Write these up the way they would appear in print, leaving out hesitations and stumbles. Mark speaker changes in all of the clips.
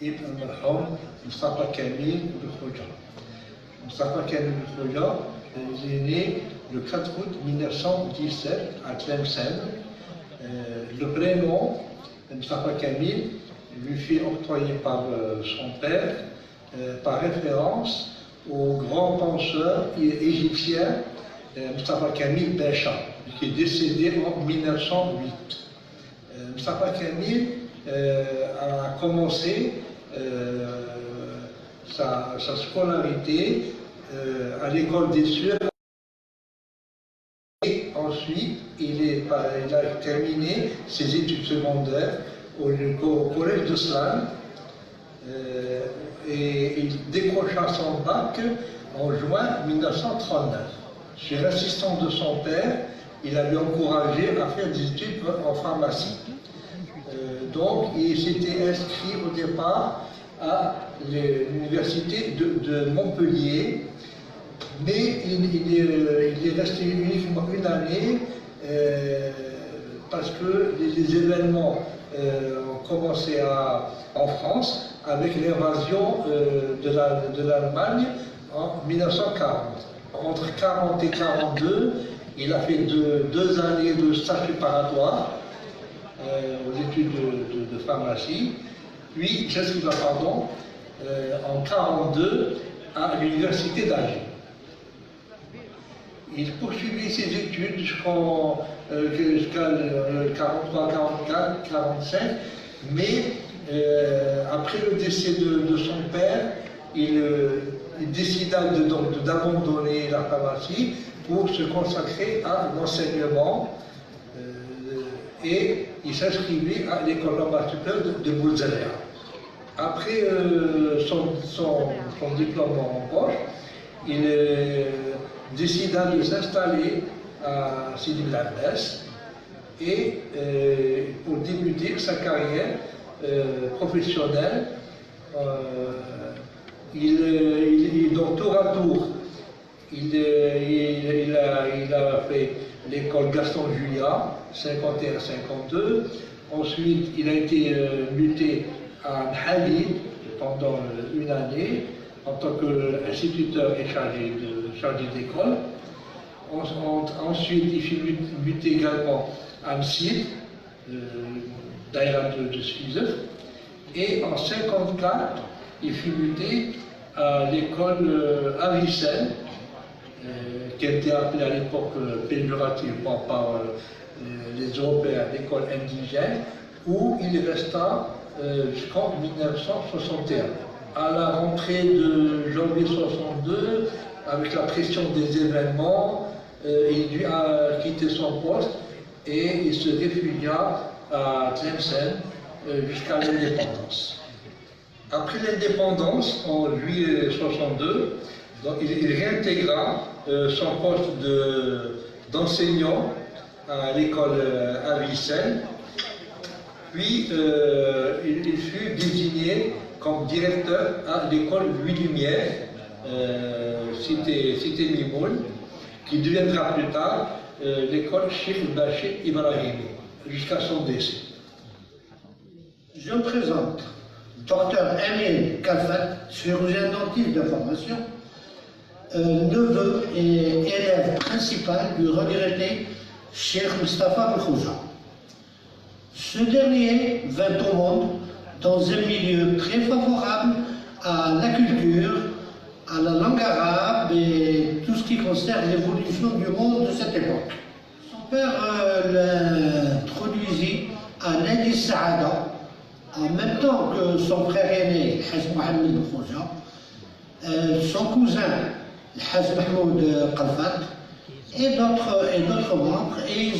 Speaker 1: ابن المرحوم مصطفى كامل بالخوجة. Mustafa Kamil Khoja, il est né le 4 août 1917 à Tlemcen. Le prénom Mustafa Kamil lui fut octroyé par son père par référence au grand penseur égyptien Mustafa Kamil Pasha, qui est décédé en 1908. Mustafa Kamil a commencé sa scolarité à l'école des Sueurs et ensuite il a terminé ses études secondaires au collège de Slan et il décrocha son bac en juin 1939. Sur l'assistant de son père, il avait encouragé à faire des études en pharmacie. Donc il s'était inscrit au départ à l'université de Montpellier, mais il est resté uniquement une année parce que les événements ont commencé en France avec l'invasion de l'Allemagne en 1940. Entre 1940 et 1942, il a fait deux années de stage préparatoire aux études de pharmacie. Puis, j'inscriva, en 1942 à l'université d'Alger. Il poursuivit ses études jusqu'à 1943, 1944, 1945, mais après le décès de son père, il décida d'abandonner la pharmacie pour se consacrer à l'enseignement et il s'inscrivit à l'école normale supérieure de Bouzelea. Après son diplôme en poche, il décida de s'installer à Sidi Bel Abbès et pour débuter sa carrière professionnelle, donc tour à tour, il a fait l'école Gaston Julia, 51-52. Ensuite, il a été muté à Khalid pendant une année en tant qu'instituteur et chargé d'école. Ensuite, il fut muté également à Msid, Daïra de Sfizef. Et en 1954, il fut muté à l'école Avicenne, qui était appelée à l'époque péjorativement par les Européens l'école indigène, où il resta jusqu'en 1961. À la rentrée de janvier 1962, avec la pression des événements, il dut quitter son poste et il se réfugia à Tlemcen jusqu'à l'indépendance. Après l'indépendance, en juillet 1962, il réintégra son poste d'enseignant à l'école Avicenne, puis il fut désigné comme directeur à l'école Louis Lumière, cité Mimoun, qui deviendra plus tard l'école Cheikh Bachir Ibrahimi, jusqu'à son décès.
Speaker 2: Je me présente, docteur Emile Kalfat, chirurgien dentiste de formation, neveu et élève principal du regretté Cheikh Mustafa Khoja. Ce dernier vint au monde dans un milieu très favorable à la culture, à la langue arabe et tout ce qui concerne l'évolution du monde de cette époque. Son père l'introduisit à l'Adi Saada, en même temps que son frère aîné, Haj Mohamed Khoja, son cousin, Haj Mahmoud Kalfat, et d'autres membres, et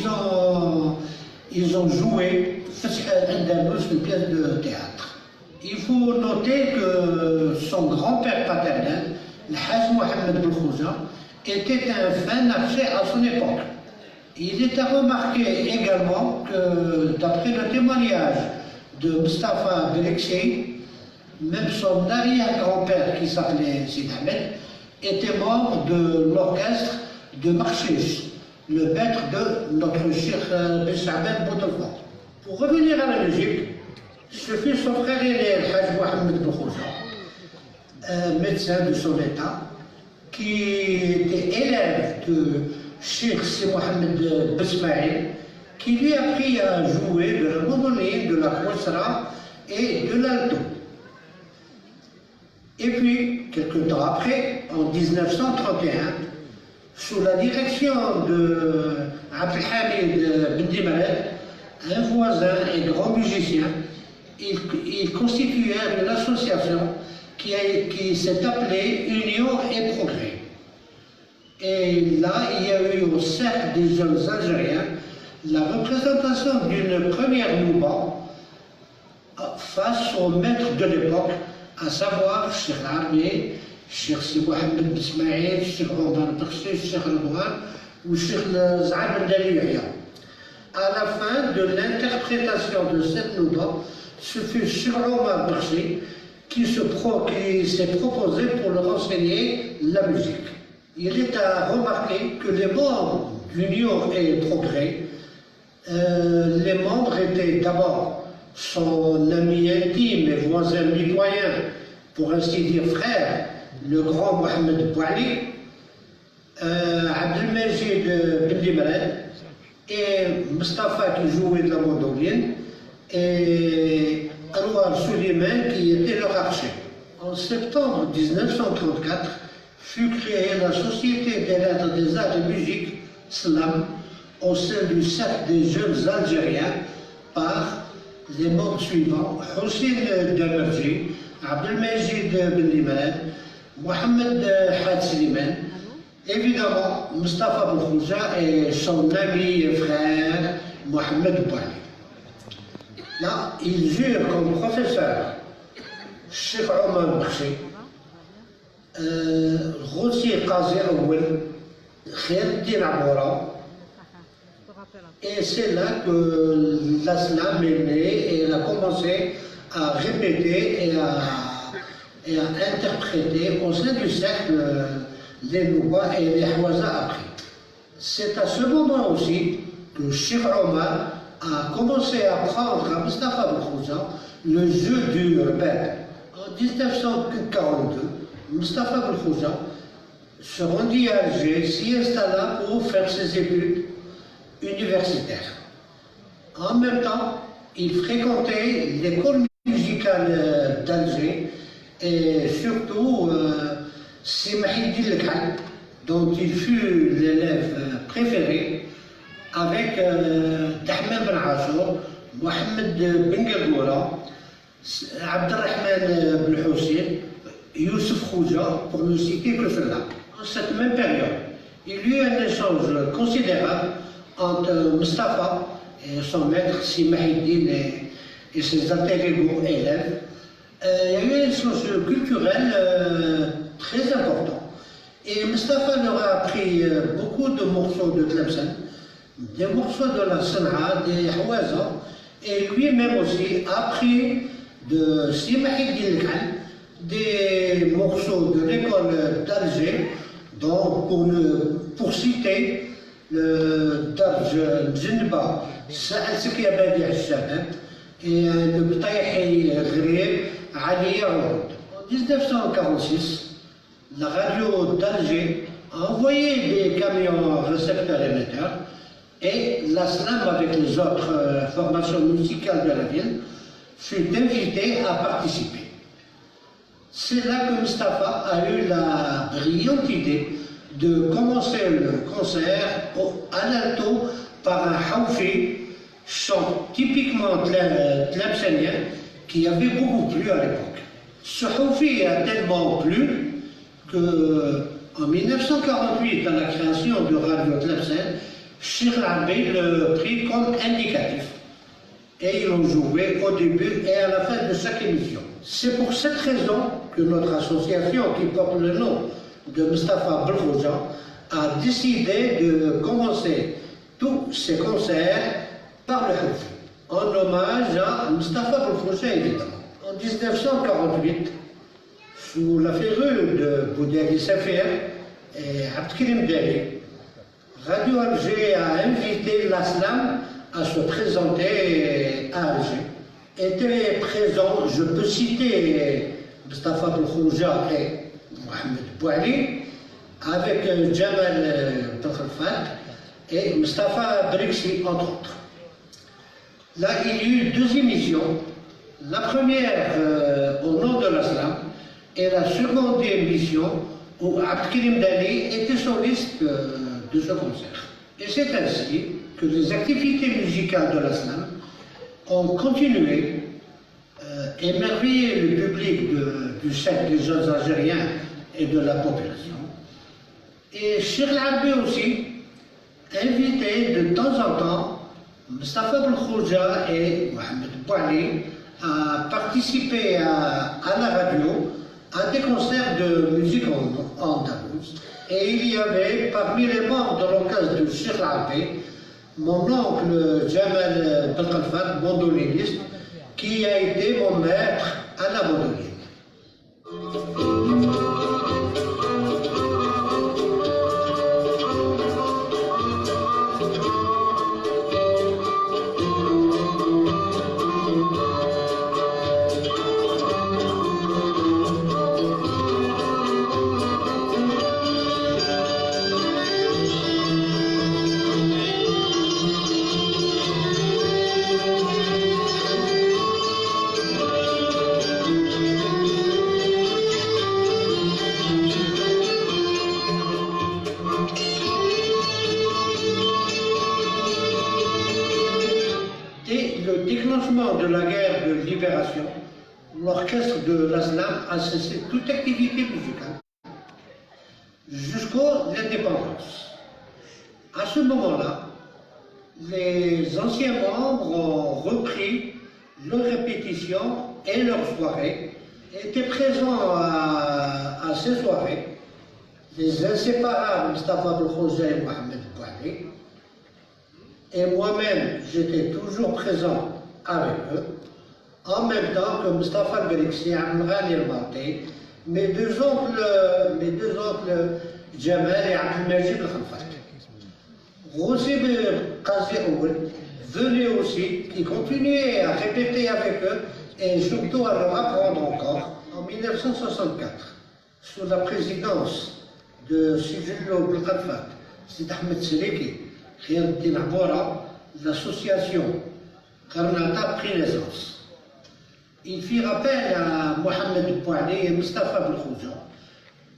Speaker 2: ils ont joué Fatih al-Andalus, une pièce de théâtre. Il faut noter que son grand-père paternel, le Haj Mohamed Khoja, était un fin archer à son époque. Il est à remarquer également que, d'après le témoignage de Mustafa Belekçi, même son arrière-grand-père, qui s'appelait Sid Ahmed, était membre de l'orchestre de Marchis, le maître de notre Cheikh Ben Saben Boutelfort. Pour revenir à la musique, Ce fut son frère aîné, le Haj Mohamed Boukhouja, médecin de son état, qui était élève de Cheikh Si Mohamed Besmaïl, qui lui a appris à jouer de la mandoline, de la khoussra et de l'alto. Et puis, quelques temps après, en 1931, sous la direction de Abdelhamid Ben Dimaled, un voisin et grand musicien, ils constituèrent une association qui s'est appelée Union et Progrès. Et là, il y a eu au Cercle des jeunes Algériens la représentation d'une première nouba face au maître de l'époque, à savoir Cheikh Arbi, Cheikh Si Mohamed Bismaïl, Cheikh Omar Berkchi, Cheikh Rouhan ou Cheikh Zahab Ben Yahya. À la fin de l'interprétation de cette nouba, ce fut Cheikh Omar Berkchi qui s'est proposé pour leur enseigner la musique. Il est à remarquer que les membres d'Union et Progrès, les membres étaient d'abord son ami intime et voisin mitoyen, pour ainsi dire frère, le grand Mohamed Bouali, Abdelmajid Ben Dimaled, et Mustafa qui jouait de la mandoline, et Anwar Suleiman qui était leur archer. En septembre 1934 fut créée la Société des lettres des arts et musique SLAM au sein du Cercle des jeunes Algériens par les membres suivants: Hussein Damerji, Abdelmajid Ben Dimaled, Mohamed Had Slimane, évidemment Mustafa Boukhouja et son ami et frère Mohamed Bouali. Là, il jure comme professeur Cheikh Omar Berkchi, Roussi Qazi Awel, Khairuddin Aboura. Et c'est là que l'Aslam est né et elle a commencé à répéter et à interpréter au sein du cercle les Nouba et les Hawaza appris. C'est à ce moment aussi que Cheikh Omar a commencé à apprendre à Mustafa Boukhouja le jeu du rebelle. En 1942, Mustafa Boukhouja se rendit à Alger, s'y installa pour faire ses études universitaires. En même temps, il fréquentait l'école musicale d'Alger et surtout Simahiddin Lekhan, dont il fut l'élève préféré, avec Tahmam Ben Ashour, Mohamed Ben Gagoura, Abdelrahman Ben Hussein, Youssef Khouja, pour ne citer que cela. En cette même période, il y eut un échange considérable entre Mustafa et son maître Simahiddin et ses alter ego élèves. Il y a eu un échange culturel très important. Et Mustafa leur a appris beaucoup de morceaux de Tlemcen, des morceaux de la Sanaa, des Hawaza, et lui-même aussi a appris de Simahiddin Lekhan des morceaux de l'école d'Alger, donc pour citer le Darj Mjindba, Sa'al Sekia Badi Al-Shabab, et le Btaïhi Ghrib Ali Yaoud. En 1946, la radio d'Alger a envoyé des camions récepteurs-émetteurs et l'Aslam, avec les autres formations musicales de la ville, fut invité à participer. C'est là que Mustafa a eu la brillante idée de commencer le concert à l'alto par un hawfi, chant typiquement tlemcenien, qui avait beaucoup plu à l'époque. Ce hawfi a tellement plu qu'en 1948, à la création de Radio Tlemcen, Cheikh Arbi le prit comme indicatif. Et ils l'ont joué au début et à la fin de chaque émission. C'est pour cette raison que notre association, qui porte le nom de Mustafa Boukhouja, a décidé de commencer tous ses concerts par le hawfi, en hommage à Mustafa Boukhouja évidemment. En 1948, sous la férule de Boudali Safir et Abdelkrim Dali, Radio Alger a invité l'Aslam à se présenter à Alger. étaient présents. Je peux citer Mustafa Belkhouja et Mohamed Bouali, avec Jamal Belkhalfat et Mustafa Briksi, entre autres. Là, il y a eu deux émissions. La première au nom de l'islam et la seconde émission où Abdelkrim Dali était soliste de ce concert. Et c'est ainsi que les activités musicales de l'islam ont continué, émerveillé le public du cercle des jeunes Algériens et de la population. Et Cheikh Al-Arbi aussi invitait de temps en temps Mustafa Belkhouja et Mohamed Bouali à participer à la radio à des concerts de musique en andalouse. Et il y avait parmi les membres de l'orchestre de Cheikh Al-Arbi mon oncle Jamal Belkhalfat, mandoliniste, qui a été mon maître à la mandoline. De la guerre de libération, l'orchestre de l'Aslam a cessé toute activité musicale jusqu'à l'indépendance. À ce moment-là, les anciens membres ont repris leurs répétitions et leurs soirées, étaient présents à ces soirées, les inséparables Mustafa Belkhouja et Mohamed Bouali, et moi-même j'étais toujours présent avec eux, en même temps que Mustafa Briksi, Amran El-Mati, mes deux oncles Jamal et Abdelmajid Belkhalfat. Rosib Qazi Oul venait aussi, qui continuait à répéter avec eux et surtout à leur apprendre encore en 1964, sous la présidence de Sijillo Belkhalfat, Sid Ahmed Seleki, Khairuddin Aboura, l'association Karnata prit naissance. Il fit rappel à Mohamed Bouali et Mustafa Belkhouja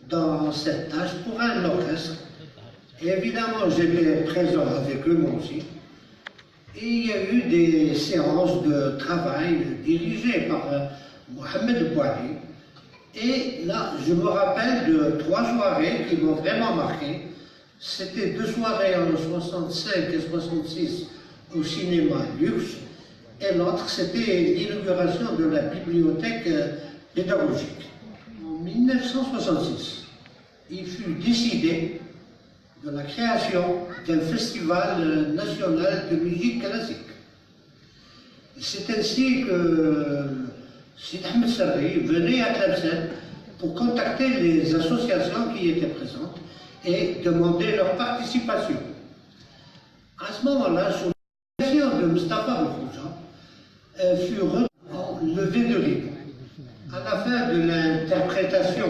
Speaker 2: dans cette tâche pour un orchestre. Et évidemment, j'étais présent avec eux, moi aussi. Et il y a eu des séances de travail dirigées par Mohamed Bouali. Et là, je me rappelle de 3 soirées qui m'ont vraiment marqué. C'était 2 soirées en 65 et 66 au cinéma Luxe. Et l'autre, c'était l'inauguration de la bibliothèque pédagogique. En 1966, il fut décidé de la création d'un festival national de musique classique. C'est ainsi que Sid Ahmed Sarri venait à Tlemcen pour contacter les associations qui étaient présentes et demander leur participation. À ce moment-là, sous la direction de Mustafa Belkhouja, fut levé de rideau. À la fin de l'interprétation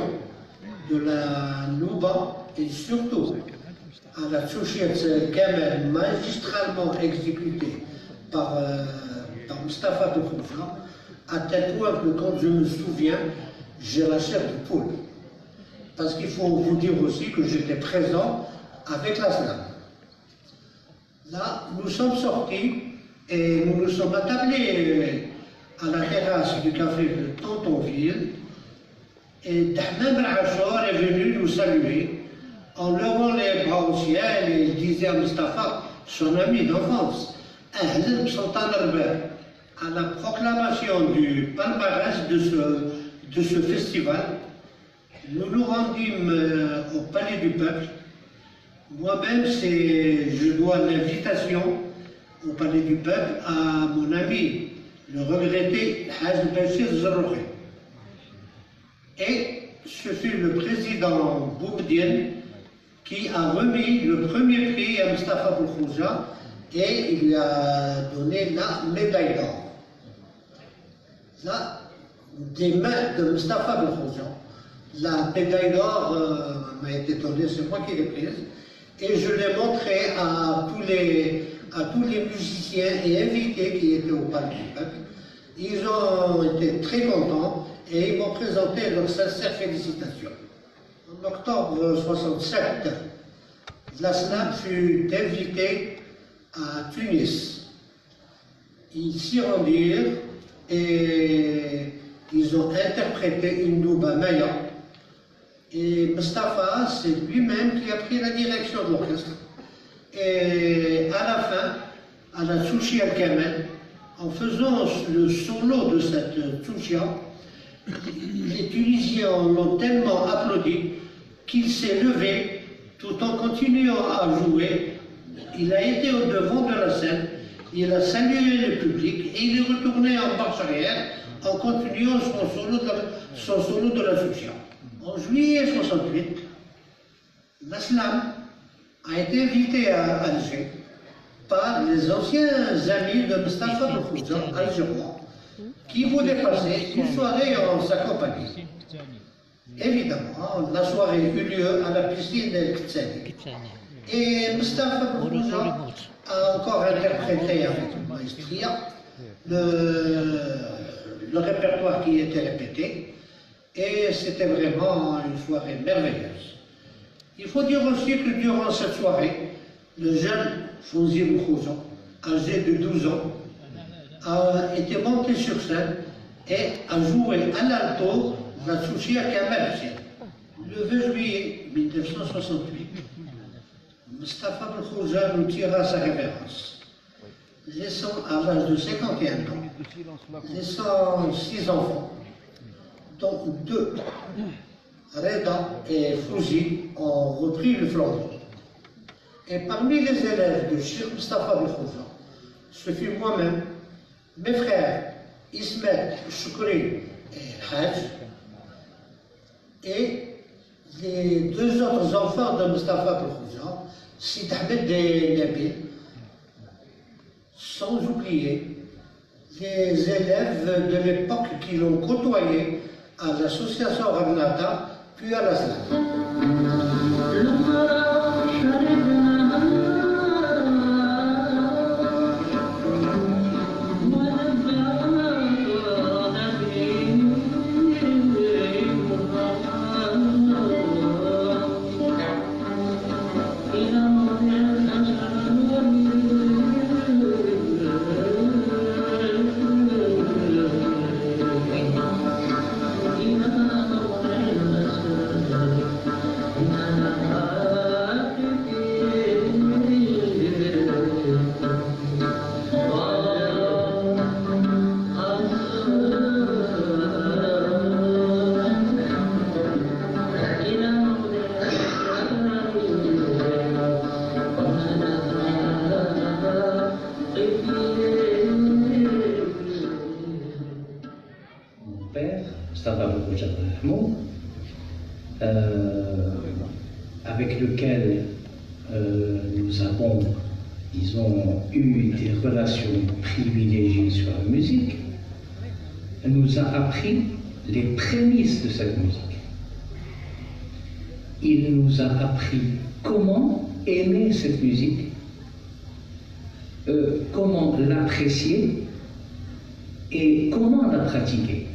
Speaker 2: de la Nouba et surtout à la Tchouchiet Kamal magistralement exécutée par Mustafa Belkhouja, à tel point que quand je me souviens, j'ai la chair de poule. Parce qu'il faut vous dire aussi que j'étais présent avec la slam. Là, nous sommes sortis et nous nous sommes attablés à la terrasse du café de Tontonville et Dahman Belhachor est venu nous saluer en levant les bras au ciel et il disait à Mustafa, son ami d'enfance, Ahlan Sultan Arbel, à la proclamation du palmarès de ce festival, nous nous rendîmes au Palais du Peuple. Moi-même, je dois l'invitation au Palais du Peuple à mon ami, le regretté Haj Bachir Zarrouhi. Et ce fut le président Boumediene qui a remis le premier prix à Mustafa Belkhouja et il lui a donné la médaille d'or. là, des mains de Mustapha Belkhoja. La médaille d'or m'a été donnée, c'est moi qui l'ai prise, et je l'ai montrée à tous les musiciens et invités qui étaient au Palais du Peuple. Ils ont été très contents et ils m'ont présenté leurs sincères félicitations. En octobre 1967, l'Aslam fut invité à Tunis. Ils s'y rendirent et ils ont interprété une douba maya. Et Mustapha, c'est lui-même qui a pris la direction de l'orchestre. Et à la fin, à la Tchouchia Kamel, en faisant le solo de cette Tchouchia, les Tunisiens l'ont tellement applaudi qu'il s'est levé tout en continuant à jouer. Il a été au devant de la scène, il a salué le public et il est retourné en marche arrière en continuant son solo de la Tchouchia. En juillet 1968, l'Aslam a été invité à Alger par les anciens amis de Mustapha Belkhoja, algérois, qui voulaient passer une soirée en sa compagnie. Évidemment, la soirée eut lieu à la piscine d'El Ktsani. Et Mustapha Belkhoja a encore interprété avec maestria le répertoire qui était répété. Et c'était vraiment une soirée merveilleuse. Il faut dire aussi que durant cette soirée, le jeune Fawzi Belkhoja, âgé de 12 ans, a été monté sur scène et a joué à l'alto la Tchouchia Kamel. Le 20 juillet 1968, Mustapha Belkhoja nous tira sa révérence, laissant à l'âge de 51 ans, laissant 6 enfants, dont 2, Reda et Fawzi, ont repris le flambeau. Et parmi les élèves de Cheikh Mustapha Belkhoja, ce fut moi-même, mes frères Ismet, Choukri et Hajj, et les 2 autres enfants de Mustapha Belkhoja, Sid Ahmed et Nabil, sans oublier les élèves de l'époque qui l'ont côtoyé à l'association Ramnata, puis à l'Aslam.
Speaker 3: Avec lequel nous avons, disons, eu des relations privilégiées sur la musique, nous a appris les prémices de cette musique. Il nous a appris comment aimer cette musique, comment l'apprécier et comment la pratiquer.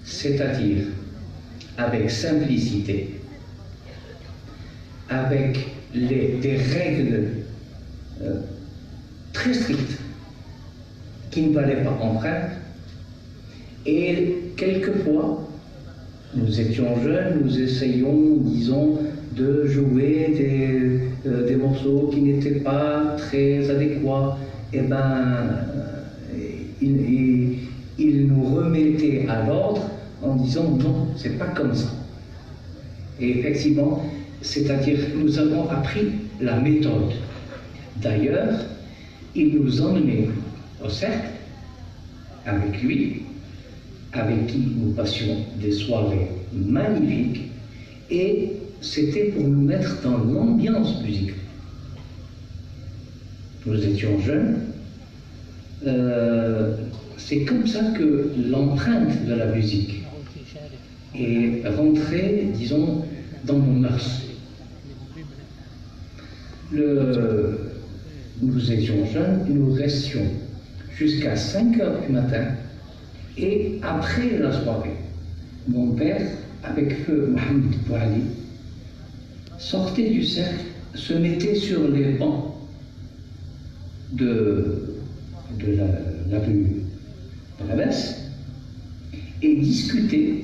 Speaker 3: C'est-à-dire avec simplicité, avec des règles très strictes qui ne valaient pas enfreindre. Et quelquefois, nous étions jeunes, nous essayions, disons, de jouer des morceaux qui n'étaient pas très adéquats. Et il nous remettait à l'ordre en disant non, c'est pas comme ça. Et effectivement, c'est-à-dire nous avons appris la méthode. D'ailleurs, il nous emmenait au cercle avec lui, avec qui nous passions des soirées magnifiques, et c'était pour nous mettre dans l'ambiance musicale. Nous étions jeunes, c'est comme ça que l'empreinte de la musique est rentrée, disons, dans nos mœurs. Nous étions jeunes, nous restions jusqu'à 5 heures du matin, et après la soirée, mon père, avec feu Mohamed Bouali, sortait du cercle, se mettait sur les bancs de la rue Bravès et discutait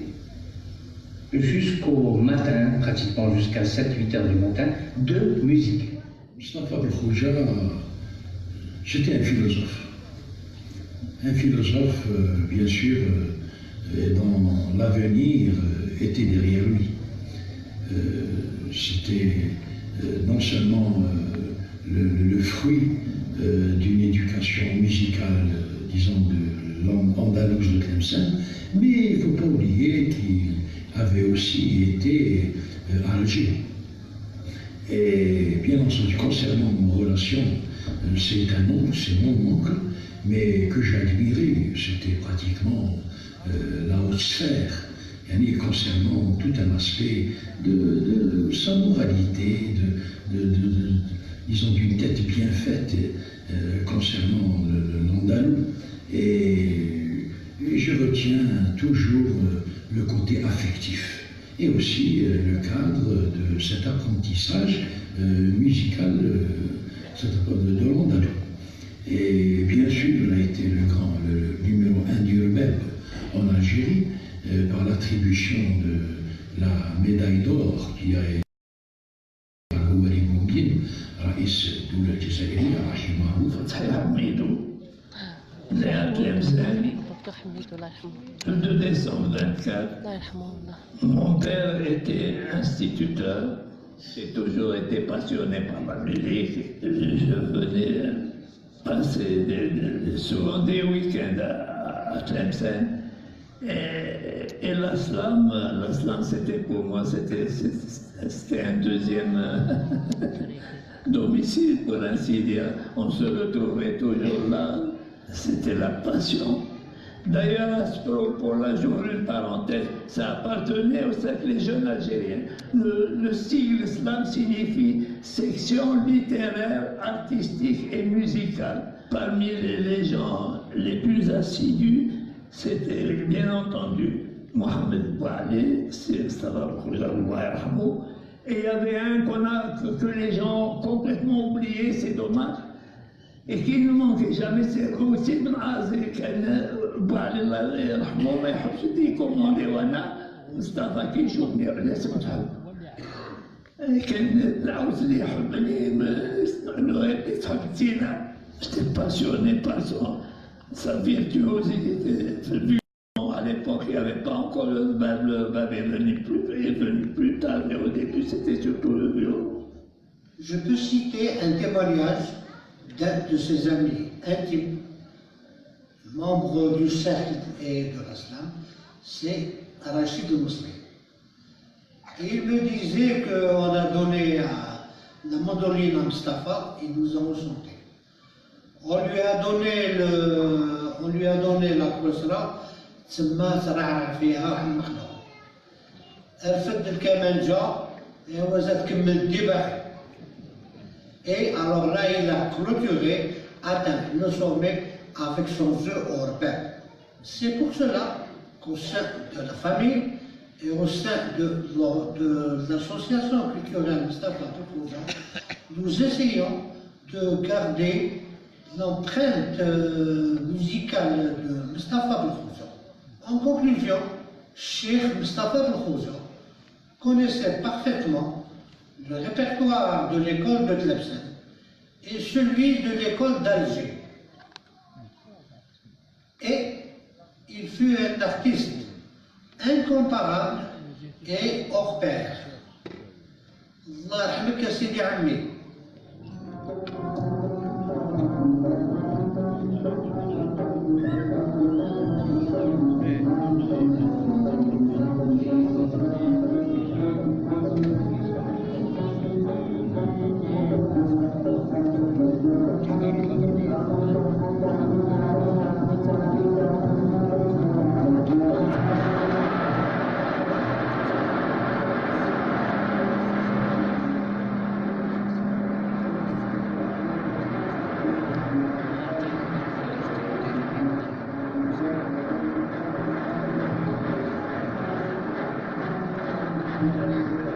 Speaker 3: jusqu'au matin, pratiquement jusqu'à 7-8 heures du matin, de musique.
Speaker 4: Mustapha Belkhoja, c'était un philosophe. Un philosophe, bien sûr, dont l'avenir était derrière lui. C'était non seulement le fruit d'une éducation musicale, disons, de langue andalouse de Tlemcen, mais il ne faut pas oublier qu'il avait aussi été à Alger. Et bien entendu, concernant nos relations, c'est mon oncle, mais que j'admirais, c'était pratiquement la haute sphère, concernant tout un aspect de sa moralité, disons d'une tête bien faite concernant l'andalou. Et je retiens toujours le côté affectif et aussi le cadre de cet apprentissage musical de l'andalou. Et bien sûr, il a été le numéro 1 du MEB en Algérie par l'attribution de la médaille d'or qui a été à Gouari Moubine, Raïs Doula Djazairi, Rachid Mahmoud.
Speaker 5: Né à Tlemcen, le 2 décembre 24. Mon père était instituteur. J'ai toujours été passionné par la musique. Je venais passer souvent des week-ends à Tlemcen. Et l'aslam, c'était pour moi, c'était un deuxième domicile, pour ainsi dire. On se retrouvait toujours là. C'était la passion. D'ailleurs, pour la journée, une parenthèse, ça appartenait au cercle des jeunes algériens. Le sigle islam signifie section littéraire, artistique et musicale. Parmi les gens les plus assidus, c'était bien entendu Mohamed Bouali, et il y avait un que les gens ont complètement oublié, c'est dommage. Et qui ne manquait jamais, c'est Roussi Ben Azi, كان بوعلي الله يرحمه ما يحبش يكوموندي وانا مصطفى كيشوفني علاش متحب. كان العوز اللي يحبني نسمع له غير يتحب تينا. J'étais passionné par sa virtuosité. À l'époque, il n'y avait pas encore le bab est venu plus tard, mais au début, c'était surtout le violon.
Speaker 2: Je peux citer un témoignage d'un de ses amis intimes, membre du cercle et de l'Islam, c'est Rachid Mousli. Il me disait qu'on a donné la mandoline à Mustapha, il nous a enchantés. On lui a donné la khosra, تسمى ترعرع فيها واحد المخلوق. رفد الكمانجة وزاد كمل الدباح. Et alors là, il a clôturé, atteint le sommet avec son jeu européen. C'est pour cela qu'au sein de la famille et au sein de l'association culturelle Mustapha Belkhoja, nous essayons de garder l'empreinte musicale de Mustapha Belkhoja. En conclusion, Cheikh Mustapha Belkhoja connaissait parfaitement le répertoire de l'école de Tlemcen et celui de l'école d'Alger. Et il fut un artiste incomparable et hors pair. Allah yarhamك ya Sidi Ammi.
Speaker 3: Merci.